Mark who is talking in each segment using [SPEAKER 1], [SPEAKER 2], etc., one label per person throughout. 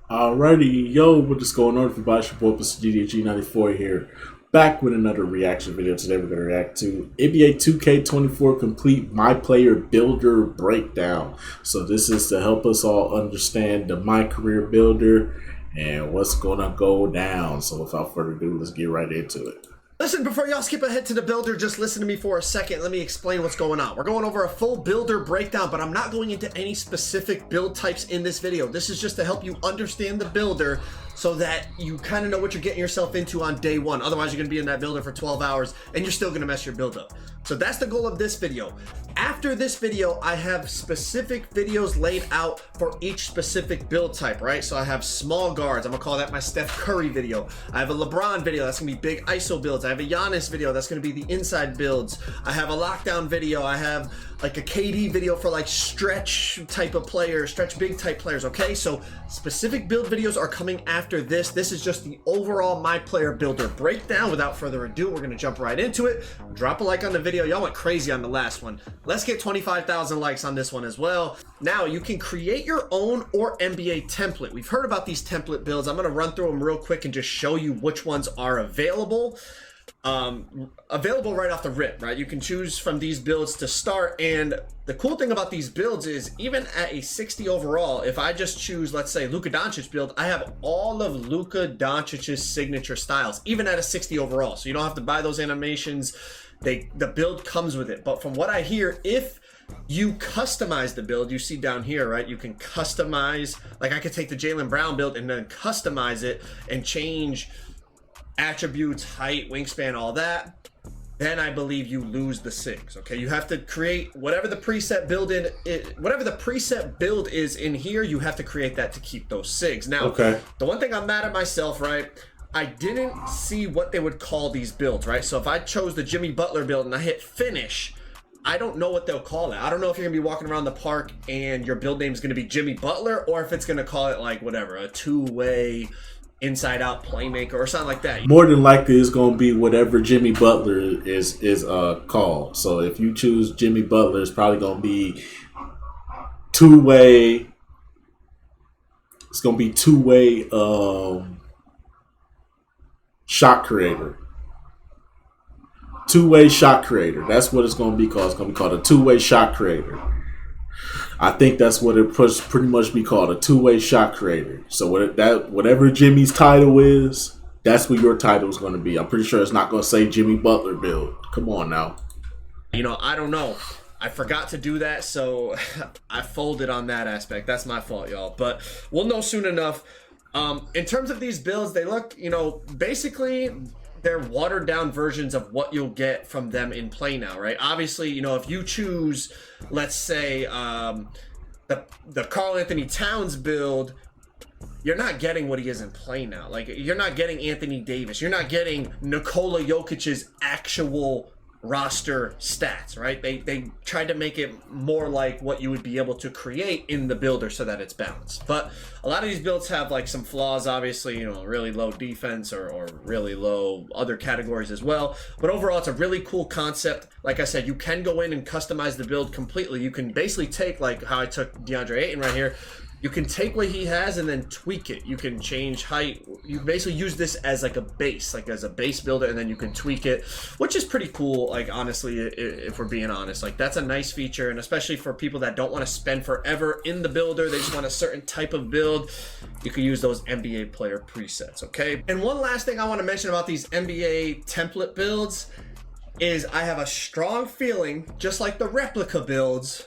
[SPEAKER 1] Alrighty, yo, what is going on, everybody? It's your boy, Mr. GDG94 here, back with another reaction video. Today we're going to react to NBA 2K24 Complete Myplayer Builder Breakdown. So this is to help us all understand the My Career Builder and what's going to go down. So without further ado, let's get right into it.
[SPEAKER 2] Listen, before y'all skip ahead to the builder, just listen to me for a second. Let me explain what's going on. We're going over a full builder breakdown, but I'm not going into any specific build types in this video. This is just to help you understand the builder so that you kind of know what you're getting yourself into on day one. Otherwise, you're going to be in that builder for 12 hours and you're still going to mess your build up. So that's the goal of this video. After this video, I have specific videos laid out for each specific build type, right? So I have small guards. I'm gonna call that my Steph Curry video. I have a LeBron video. That's gonna be big ISO builds. I have a Giannis video. That's gonna be the inside builds. I have a lockdown video. I have like a KD video for like stretch type of players, stretch big type players, okay? So specific build videos are coming after this. This is just the overall My Player Builder breakdown. Without further ado, we're gonna jump right into it. Drop a like on the video. Y'all went crazy on the last one. Let's get 25,000 likes on this one as well. Now you can create your own or NBA template. We've heard about these template builds. I'm gonna run through them real quick and just show you which ones are available. Available right off the rip, right? You can choose from these builds to start, and the cool thing about these builds is even at a 60 overall, if I just choose, let's say, Luka Doncic build, I have all of Luka Doncic's signature styles, even at a 60 overall. So you don't have to buy those animations. The build comes with it. But from what I hear, if you customize the build, you see down here, right? You can customize, like I could take the Jaylen Brown build and then customize it and change attributes, height, wingspan, all that. Then I believe you lose the SIGs. Okay, you have to create whatever the preset build is in here. You have to create that to keep those SIGs. Now,
[SPEAKER 1] Okay.
[SPEAKER 2] the one thing I'm mad at myself, right? I didn't see what they would call these builds, right? So if I chose the Jimmy Butler build and I hit finish, I don't know what they'll call it. I don't know if you're gonna be walking around the park and your build name is gonna be Jimmy Butler, or if it's gonna call it like whatever, a two-way inside out playmaker or something like that.
[SPEAKER 1] More than likely, it's going to be whatever Jimmy Butler is called. So if you choose Jimmy Butler, it's probably going to be two-way. It's going to be two-way shot creator. Two-way shot creator. That's what it's going to be called. It's going to be called a two-way shot creator. I think that's what it pretty much be called, a two-way shot creator. So whatever Jimmy's title is, that's what your title is going to be. I'm pretty sure it's not going to say Jimmy Butler build. Come on now.
[SPEAKER 2] You know, I don't know. I forgot to do that, so I folded on that aspect. That's my fault, y'all. But we'll know soon enough. In terms of these builds, they look, you know, basically they're watered down versions of what you'll get from them in play now, right? Obviously, you know, if you choose, let's say, the Karl Anthony Towns build, you're not getting what he is in play now. Like, you're not getting Anthony Davis. You're not getting Nikola Jokic's actual roster stats, right? They tried to make it more like what you would be able to create in the builder so that it's balanced. But a lot of these builds have like some flaws, obviously, you know, really low defense or really low other categories as well. But overall, it's a really cool concept. Like I said, you can go in and customize the build completely. You can basically take, like how I took DeAndre Ayton right here, you can take what he has and then tweak it. You can change height. You basically use this as like a base, like as a base builder, and then you can tweak it, which is pretty cool. Like, honestly, if we're being honest, like that's a nice feature. And especially for people that don't want to spend forever in the builder, they just want a certain type of build, you can use those NBA player presets, okay? And one last thing I want to mention about these NBA template builds is I have a strong feeling, just like the replica builds,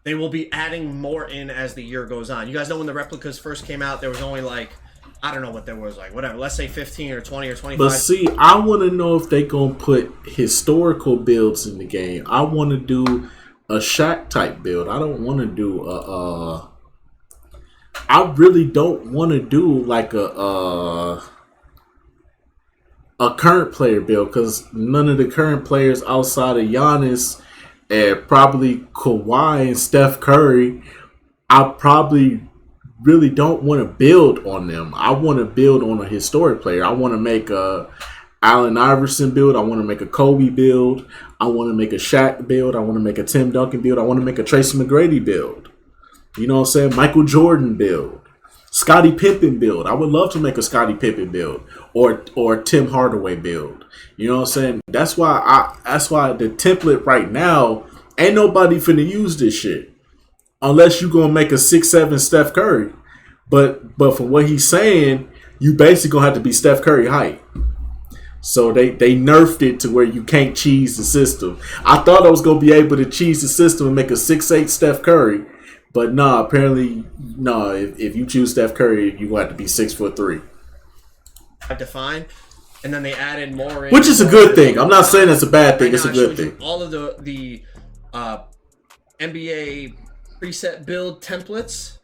[SPEAKER 2] they will be adding more in as the year goes on. You guys know when the replicas first came out, there was only like, I don't know what there was, like whatever, let's say 15 or 20 or 25.
[SPEAKER 1] But see, I want to know if they going to put historical builds in the game. I want to do a Shaq type build. I don't want to do I really don't want to do like a current player build, because none of the current players outside of Giannis and probably Kawhi and Steph Curry, I probably really don't want to build on them. I want to build on a historic player. I want to make a Allen Iverson build. I want to make a Kobe build. I want to make a Shaq build. I want to make a Tim Duncan build. I want to make a Tracy McGrady build. You know what I'm saying? Michael Jordan build. Scottie Pippen build. I would love to make a Scottie Pippen build or Tim Hardaway build. You know what I'm saying? That's why the template right now ain't nobody finna use this shit unless you gonna make a 6'7" Steph Curry. But from what he's saying, you basically gonna have to be Steph Curry height. So they nerfed it to where you can't cheese the system. I thought I was gonna be able to cheese the system and make a 6'8" Steph Curry, but nah. Apparently, nah. If you choose Steph Curry, you have to be 6'3".
[SPEAKER 2] Define, and then they added more in,
[SPEAKER 1] which is a good thing. I'm not saying it's a bad thing. It's a good thing.
[SPEAKER 2] All of the NBA preset build templates,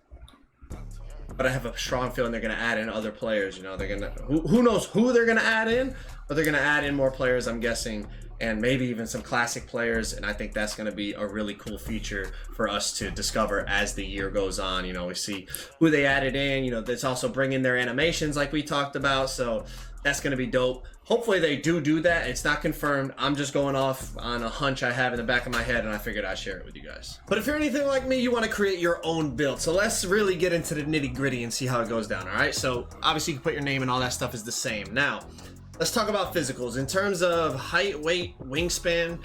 [SPEAKER 2] but I have a strong feeling they're going to add in other players. You know, they're going to who knows who they're going to add in, but they're going to add in more players, I'm guessing, and maybe even some classic players. And I think that's going to be a really cool feature for us to discover as the year goes on. You know, we see who they added in. You know, that's also bringing their animations like we talked about. So that's going to be dope. Hopefully they do that. It's not confirmed. I'm just going off on a hunch I have in the back of my head, and I figured I'd share it with you guys. But if you're anything like me, you want to create your own build. So let's really get into the nitty gritty and see how it goes down, all right? So obviously you can put your name and all that stuff is the same. Now, let's talk about physicals. In terms of height, weight, wingspan,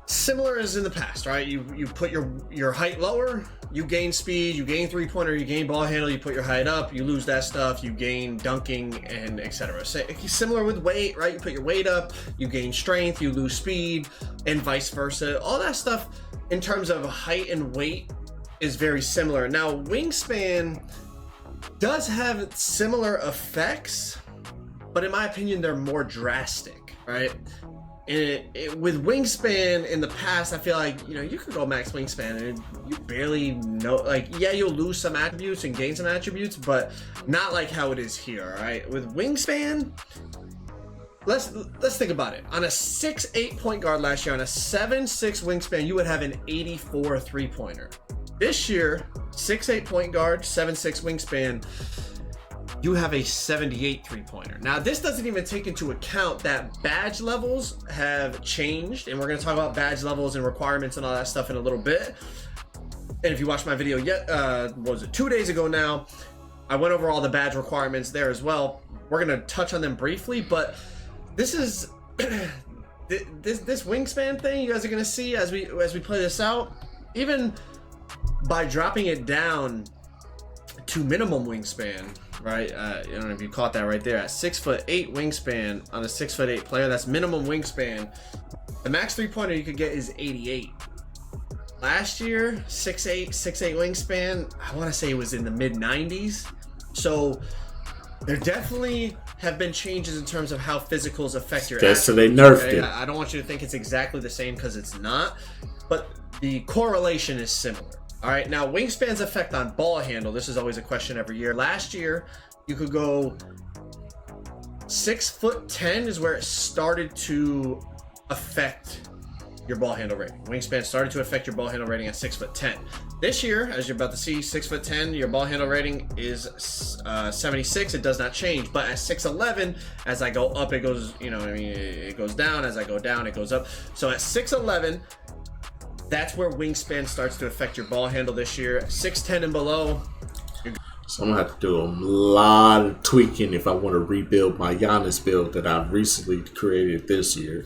[SPEAKER 2] similar as in the past, right? You put your height lower, you gain speed, you gain three-pointer, you gain ball handle, you put your height up, you lose that stuff, you gain dunking, and etc. So, similar with weight, right? You put your weight up, you gain strength, you lose speed, and vice versa. All that stuff in terms of height and weight is very similar. Now, wingspan does have similar effects, but in my opinion, they're more drastic, right? With wingspan in the past, I feel like, you know, you could go max wingspan and you barely know, like, yeah, you'll lose some attributes and gain some attributes, but not like how it is here, all right? With wingspan, let's think about it. On a 6'8" point guard last year, on a 7'6" wingspan, you would have an 84 three-pointer. This year, 6'8" point guard, 7'6" wingspan, you have a 78 three-pointer. Now, this doesn't even take into account that badge levels have changed, and we're going to talk about badge levels and requirements and all that stuff in a little bit. And if you watched my video what was it, 2 days ago now, I went over all the badge requirements there as well. We're going to touch on them briefly, but this is this wingspan thing you guys are going to see as we play this out. Even by dropping it down to minimum wingspan, right? I don't know if you caught that right there. At 6'8" wingspan on a 6'8" player, that's minimum wingspan. The max three-pointer you could get is 88. Last year, 6'8" wingspan, I want to say it was in the mid-90s. So there definitely have been changes in terms of how physicals affect your attributes.
[SPEAKER 1] So they nerfed it.
[SPEAKER 2] I don't want you to think it's exactly the same, because it's not. But the correlation is similar. All right, now wingspan's effect on ball handle. This is always a question every year. Last year, you could go 6'10" is where it started to affect your ball handle rating. Wingspan started to affect your ball handle rating at 6'10". This year, as you're about to see, 6'10", your ball handle rating is 76. It does not change, but at 6'11", as I go up, it goes, you know, I mean, it goes down. As I go down, it goes up. So at 6'11", that's where wingspan starts to affect your ball handle this year. 6'10" and below.
[SPEAKER 1] So I'm gonna have to do a lot of tweaking if I want to rebuild my Giannis build that I've recently created this year.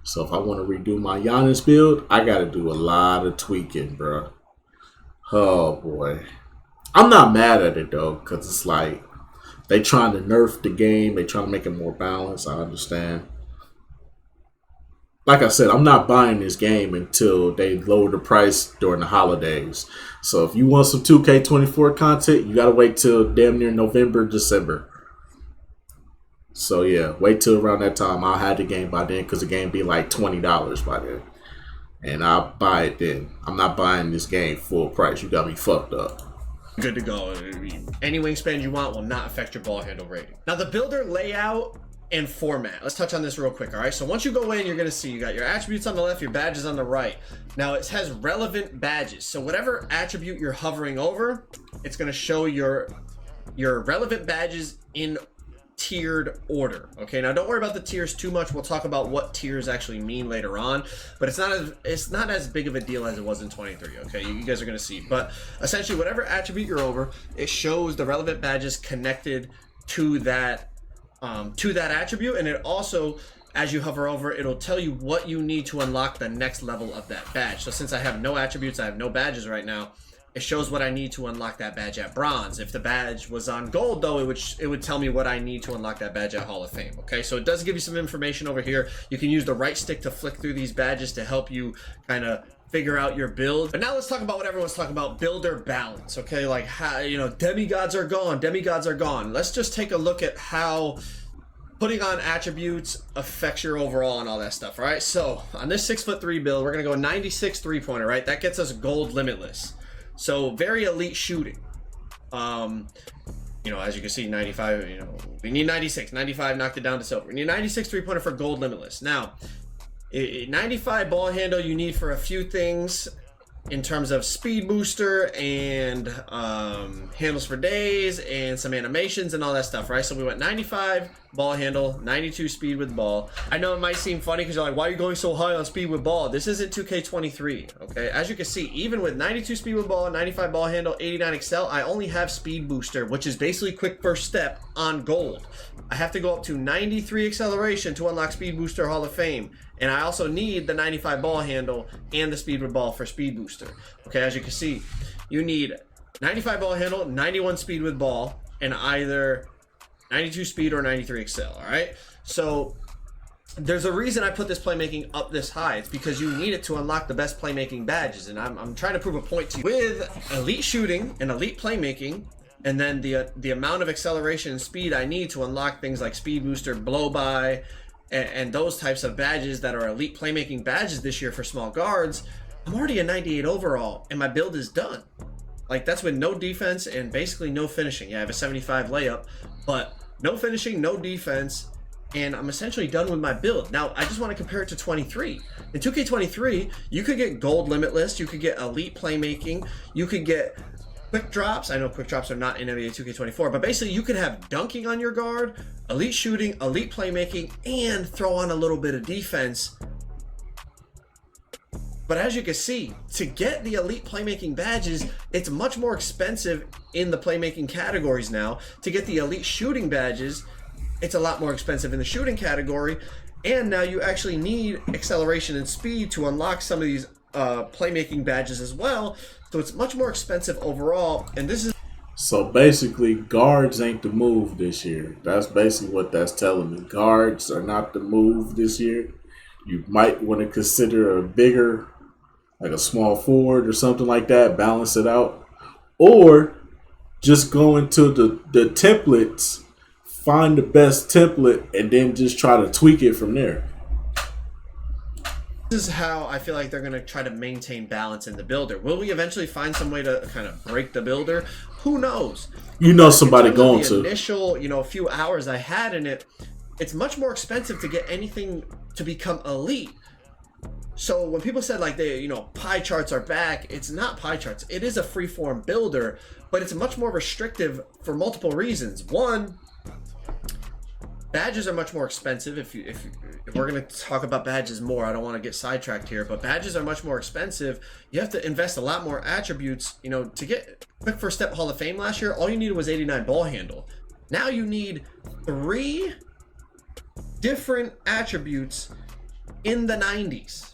[SPEAKER 1] So if I want to redo my Giannis build, I gotta do a lot of tweaking, bro. Oh boy, I'm not mad at it though, cause it's like they trying to nerf the game. They trying to make it more balanced. I understand. Like I said, I'm not buying this game until they lower the price during the holidays. So if you want some 2K24 content, you gotta wait till damn near November, December. So yeah, wait till around that time. I'll have the game by then, because the game be like $20 by then. And I'll buy it then. I'm not buying this game full price. You got me fucked up.
[SPEAKER 2] Good to go. Any wingspan you want will not affect your ball handle rating. Now the builder layout and format. Let's touch on this real quick, all right? So once you go in, you're gonna see you got your attributes on the left, your badges on the right. Now it has relevant badges. So whatever attribute you're hovering over, it's gonna show your relevant badges in tiered order. Okay, now don't worry about the tiers too much. We'll talk about what tiers actually mean later on, but it's not as big of a deal as it was in 23. Okay, you guys are going to see. But essentially, whatever attribute you're over, it shows the relevant badges connected to that attribute, and it also, as you hover over, it'll tell you what you need to unlock the next level of that badge. So since I have no attributes, I have no badges right now, it shows what I need to unlock that badge at bronze. If the badge was on gold, though, it would tell me what I need to unlock that badge at Hall of Fame. Okay, so it does give you some information over here. You can use the right stick to flick through these badges to help you kind of figure out your build. But now let's talk about what everyone's talking about, builder balance. Okay, like how, you know, demigods are gone, demigods are gone. Let's just take a look at how putting on attributes affects your overall and all that stuff. All right, so on this 6'3" build, we're gonna go 96 3-pointer. Right, that gets us gold limitless. So very elite shooting. You know, as you can see, 95, you know, we need 96. 95 knocked it down to silver. We need 96 3-pointer for gold limitless. Now, 95 ball handle you need for a few things in terms of speed booster and handles for days and some animations and all that stuff, right? So we went 95 ball handle, 92 speed with ball. I know it might seem funny because you're like, why are you going so high on speed with ball? This isn't 2K23, okay? As you can see, even with 92 speed with ball, 95 ball handle, 89 excel, I only have speed booster, which is basically quick first step on gold. I have to go up to 93 acceleration to unlock speed booster Hall of Fame. And I also need the 95 ball handle and the speed with ball for speed booster. Okay, as you can see, you need 95 ball handle, 91 speed with ball, and either 92 speed or 93 excel, all right? So there's a reason I put this playmaking up this high. It's because you need it to unlock the best playmaking badges. And I'm trying to prove a point to you. With elite shooting and elite playmaking, and then the amount of acceleration and speed I need to unlock things like speed booster, blow by, and those types of badges that are elite playmaking badges this year for small guards, I'm already a 98 overall, and my build is done. Like, that's with no defense and basically no finishing. Yeah, I have a 75 layup, but no finishing, no defense, and I'm essentially done with my build. Now, I just want to compare it to 23. In 2K23, you could get gold limitless, you could get elite playmaking, you could get quick drops. I know quick drops are not in NBA 2K24, but basically you could have dunking on your guard, elite shooting, elite playmaking, and throw on a little bit of defense. But as you can see, to get the elite playmaking badges, it's much more expensive in the playmaking categories now. To get the elite shooting badges, it's a lot more expensive in the shooting category. And now you actually need acceleration and speed to unlock some of these playmaking badges as well. So it's much more expensive overall, and this is...
[SPEAKER 1] So basically, guards ain't the move this year. That's basically what that's telling me. Guards are not the move this year. You might want to consider a bigger, like a small forward or something like that, balance it out. Or just go into the templates, find the best template, and then just try to tweak it from there.
[SPEAKER 2] This is how I feel like they're going to try to maintain balance in the builder. Will we eventually find some way to kind of break the builder? Who knows?
[SPEAKER 1] You know somebody going to.
[SPEAKER 2] The initial, few hours I had in it, it's much more expensive to get anything to become elite. So when people said like pie charts are back, it's not pie charts. It is a freeform builder, but it's much more restrictive for multiple reasons. One, badges are much more expensive. If we're going to talk about badges more, I don't want to get sidetracked here, but badges are much more expensive. You have to invest a lot more attributes. To get quick first step Hall of Fame last year, all you needed was 89 ball handle. Now you need 3 different attributes in the 90s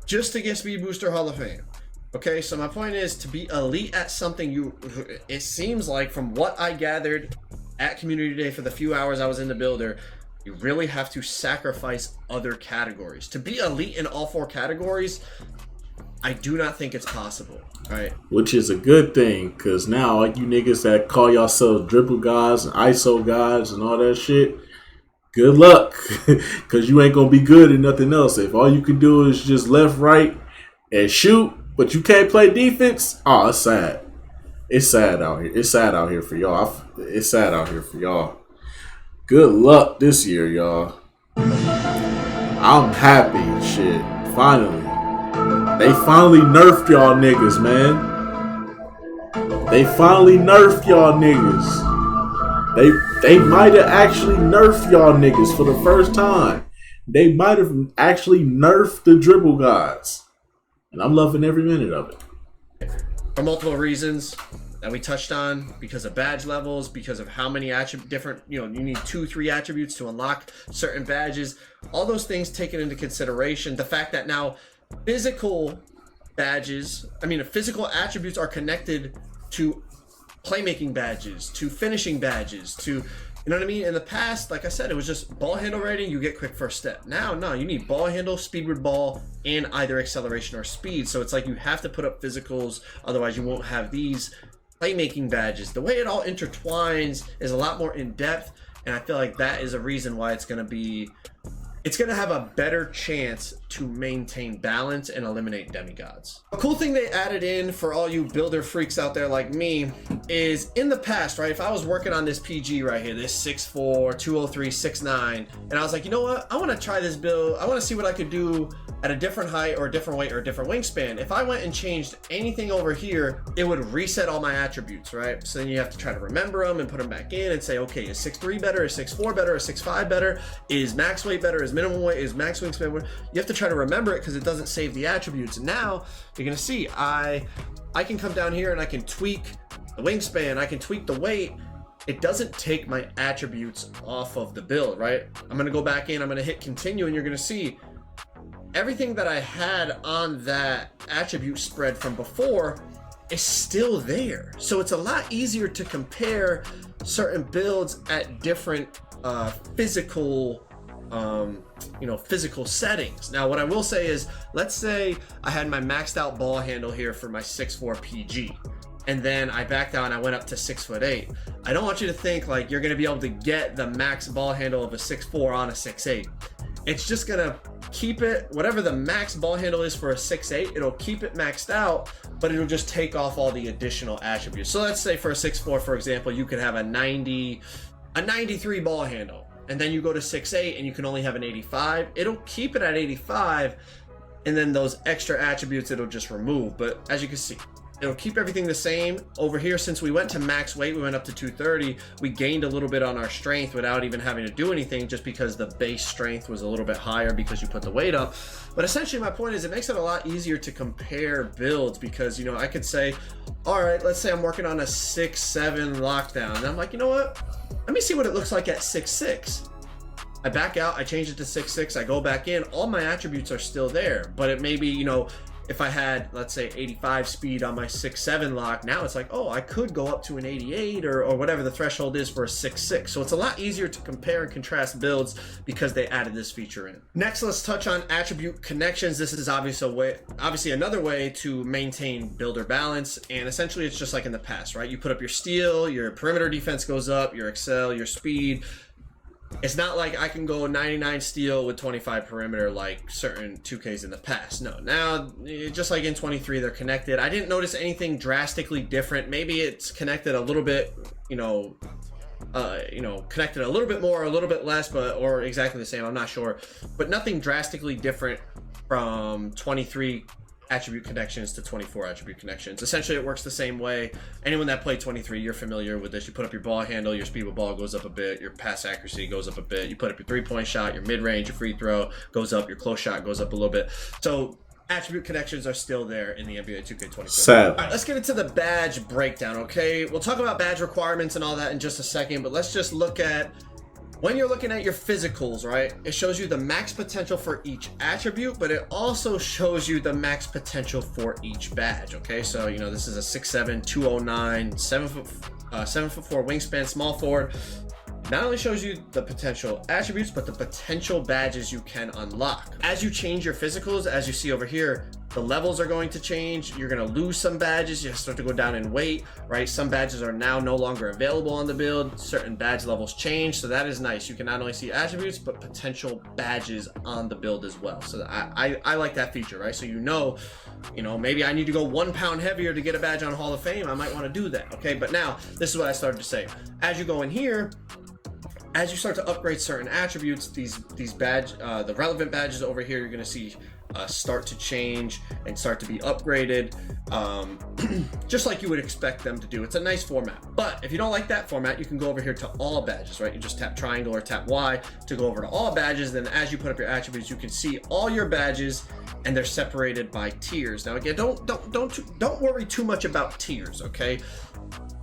[SPEAKER 2] just to get speed booster Hall of Fame. Okay, so my point is, to be elite at something, it seems like from what I gathered at Community Day for the few hours I was in the builder, you really have to sacrifice other categories. To be elite in all 4 categories, I do not think it's possible. All right.
[SPEAKER 1] Which is a good thing, because now all you niggas that call yourselves dribble guys and ISO guys and all that shit, good luck, because you ain't going to be good at nothing else. If all you can do is just left, right, and shoot, but you can't play defense, oh, it's sad. It's sad out here. It's sad out here for y'all. It's sad out here for y'all. Good luck this year, y'all. I'm happy, shit. Finally. They finally nerfed y'all niggas, man. They finally nerfed y'all niggas. They might have actually nerfed y'all niggas for the first time. They might have actually nerfed the dribble gods. And I'm loving every minute of it.
[SPEAKER 2] For multiple reasons that we touched on, because of badge levels, because of how many different, you need 2-3 attributes to unlock certain badges. All those things taken into consideration. The fact that now physical attributes are connected to playmaking badges, to finishing badges, to, you know what I mean? In the past, like I said, it was just ball handle rating, you get quick first step. Now, no, you need ball handle, speed with ball, and either acceleration or speed. So it's like you have to put up physicals, otherwise you won't have these playmaking badges. The way it all intertwines is a lot more in depth, and I feel like that is a reason why it's going to have a better chance to maintain balance and eliminate demigods. A cool thing they added in for all you builder freaks out there like me is, in the past, right, if I was working on this PG right here, this 6'4", 203, 6'9", and I was like, you know what, I want to try this build, I want to see what I could do at a different height or a different weight or a different wingspan. If I went and changed anything over here, it would reset all my attributes, right? So then you have to try to remember them and put them back in and say, okay, is 6'3" better, is 6'4" better, is 6'5" better, is max weight better, is minimum weight, is max wingspan better? You have to try to remember it because it doesn't save the attributes. Now you're gonna see I can come down here and I can tweak the wingspan, I can tweak the weight. It doesn't take my attributes off of the build, right? I'm gonna go back in, I'm gonna hit continue, and you're gonna see everything that I had on that attribute spread from before is still there. So it's a lot easier to compare certain builds at different physical settings. Now, what I will say is, let's say I had my maxed out ball handle here for my 6'4" PG, and then I backed out and I went up to 6'8". I don't want you to think like you're gonna be able to get the max ball handle of a 6'4" on a 6'8". It's just gonna keep it, whatever the max ball handle is for a 6'8", it'll keep it maxed out, but it'll just take off all the additional attributes. So let's say for a 6'4", for example, you could have a 93 ball handle, and then you go to 6'8" and you can only have an 85. It'll keep it at 85, and then those extra attributes it'll just remove. But as you can see, it'll keep everything the same. Over here, since we went to max weight, we went up to 230, we gained a little bit on our strength without even having to do anything, just because the base strength was a little bit higher because you put the weight up. But essentially my point is, it makes it a lot easier to compare builds, because I could say, all right, let's say I'm working on a 6'7" lockdown, and I'm like, you know what, let me see what it looks like at 6'6". I back out, I change it to 6'6", I go back in, all my attributes are still there. But it may be, if I had, let's say, 85 speed on my 6'7" lock, now it's like, oh, I could go up to an 88 or whatever the threshold is for a 6'6". So it's a lot easier to compare and contrast builds because they added this feature in. Next, let's touch on attribute connections. This is obviously another way to maintain builder balance, and essentially it's just like in the past, right? You put up your steal, your perimeter defense goes up, your excel, your speed. It's not like I can go 99 steal with 25 perimeter like certain 2Ks in the past. No, now, just like in 23, they're connected. I didn't notice anything drastically different. Maybe it's connected a little bit, connected a little bit more, a little bit less, or exactly the same. I'm not sure. But nothing drastically different from 23 attribute connections to 24 attribute connections. Essentially, it works the same way. Anyone that played 23, you're familiar with this. You put up your ball handle, your speed with ball goes up a bit, your pass accuracy goes up a bit. You put up your three-point shot, your mid-range, your free throw goes up, your close shot goes up a little bit. So attribute connections are still there in the NBA 2K24. All right, let's get into the badge breakdown, okay? We'll talk about badge requirements and all that in just a second, but let's just look at, when you're looking at your physicals, right, it shows you the max potential for each attribute, but it also shows you the max potential for each badge, okay? So, this is a 6'7", 209, 7'4" wingspan, small forward. Not only shows you the potential attributes, but the potential badges you can unlock. As you change your physicals, as you see over here, the levels are going to change. You're going to lose some badges. You start to go down in weight, right? Some badges are now no longer available on the build. Certain badge levels change, so that is nice. You can not only see attributes, but potential badges on the build as well. So I like that feature, right? So maybe I need to go 1 pound heavier to get a badge on Hall of Fame. I might want to do that, okay? But now, this is what I started to say. As you go in here, as you start to upgrade certain attributes, these badge, the relevant badges over here, you're going to see start to change and start to be upgraded, just like you would expect them to do. It's a nice format. But if you don't like that format, you can go over here to all badges, right? You just tap triangle or tap Y to go over to all badges. Then as you put up your attributes, you can see all your badges, and they're separated by tiers. Now again, don't worry too much about tiers, okay?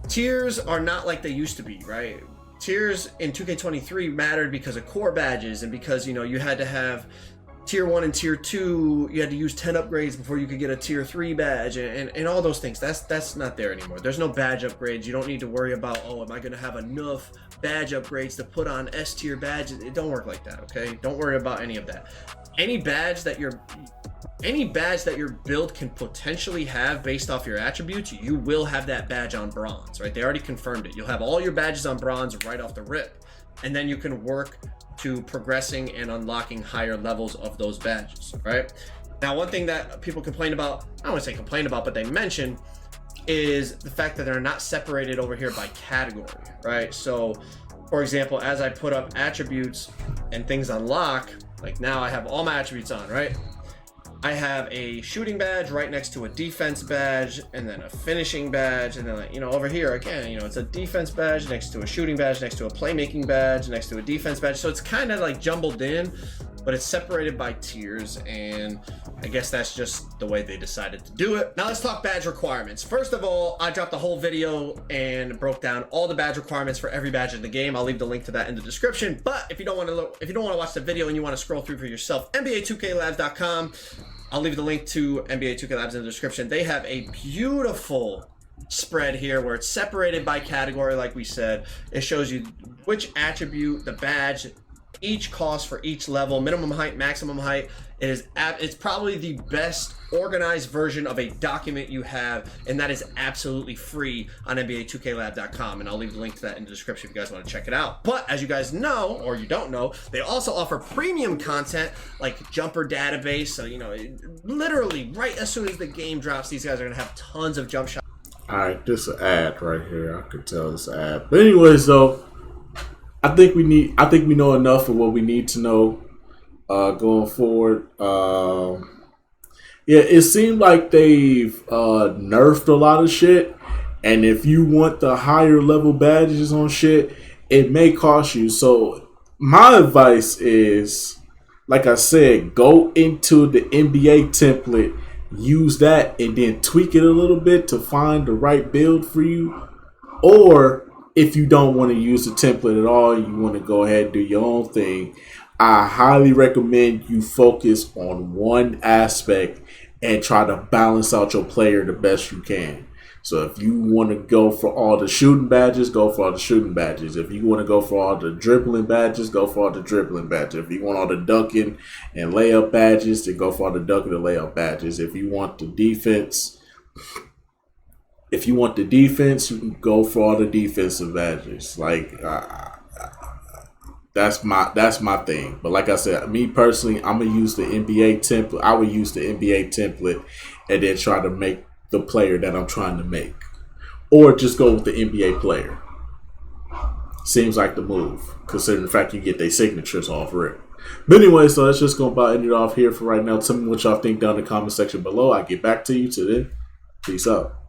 [SPEAKER 2] Tiers are not like they used to be, right? Tiers in 2K23 mattered because of core badges and because, you know, you had to have tier 1 and tier 2, you had to use 10 upgrades before you could get a tier 3 badge and all those things. That's not there anymore. There's no badge upgrades. You don't need to worry about, oh, am I going to have enough badge upgrades to put on S tier badges? It don't work like that, okay? Don't worry about any of that. Any badge that your build can potentially have based off your attributes, you will have that badge on bronze, right? They already confirmed it. You'll have all your badges on bronze right off the rip, and then you can work to progressing and unlocking higher levels of those badges, right? Now, one thing that people complain about, I don't want to say complain about, but they mention, is the fact that they're not separated over here by category, right? So, for example, as I put up attributes and things unlock, like now I have all my attributes on, right? I have a shooting badge right next to a defense badge, and then a finishing badge, and then, like, you know, over here again, you know, it's a defense badge next to a shooting badge, next to a playmaking badge, next to a defense badge. So it's kind of like jumbled in, but it's separated by tiers, and I guess that's just the way they decided to do it. Now let's talk badge requirements. First of all, I dropped a whole video and broke down all the badge requirements for every badge in the game. I'll leave the link to that in the description. But if you don't want to watch the video and you want to scroll through for yourself, NBA2KLabs.com. I'll leave the link to NBA 2K Labs in the description. They have a beautiful spread here where it's separated by category, like we said. It shows you which attribute, the badge, each cost for each level, minimum height, maximum height. It's probably the best organized version of a document you have, and that is absolutely free on NBA2KLab.com, and I'll leave the link to that in the description if you guys want to check it out. But as you guys know, or you don't know, they also offer premium content like jumper database. So, you know, literally right as soon as the game drops, these guys are going to have tons of jump shots.
[SPEAKER 1] All right, this is an ad right here. I could tell this ad. But anyways, though, I think we know enough of what we need to know going forward. Yeah, it seemed like they've nerfed a lot of shit, and if you want the higher level badges on shit, it may cost you. So my advice is, like I said, go into the NBA template, use that, and then tweak it a little bit to find the right build for you. Or if you don't want to use the template at all, you want to go ahead and do your own thing, I highly recommend you focus on one aspect and try to balance out your player the best you can. So if you want to go for all the shooting badges, go for all the shooting badges. If you want to go for all the dribbling badges, go for all the dribbling badges. If you want all the dunking and layup badges, then go for all the dunking and layup badges. If you want the defense, you can go for all the defensive badges. Like that's my thing. But like I said, me personally, I'm gonna use the NBA template. I would use the NBA template and then try to make the player that I'm trying to make, or just go with the NBA player. Seems like the move, considering the fact you get their signatures off rip. But anyway, so that's just gonna about end it off here for right now. Tell me what y'all think down in the comment section below. I'll get back to you. Till then, peace out.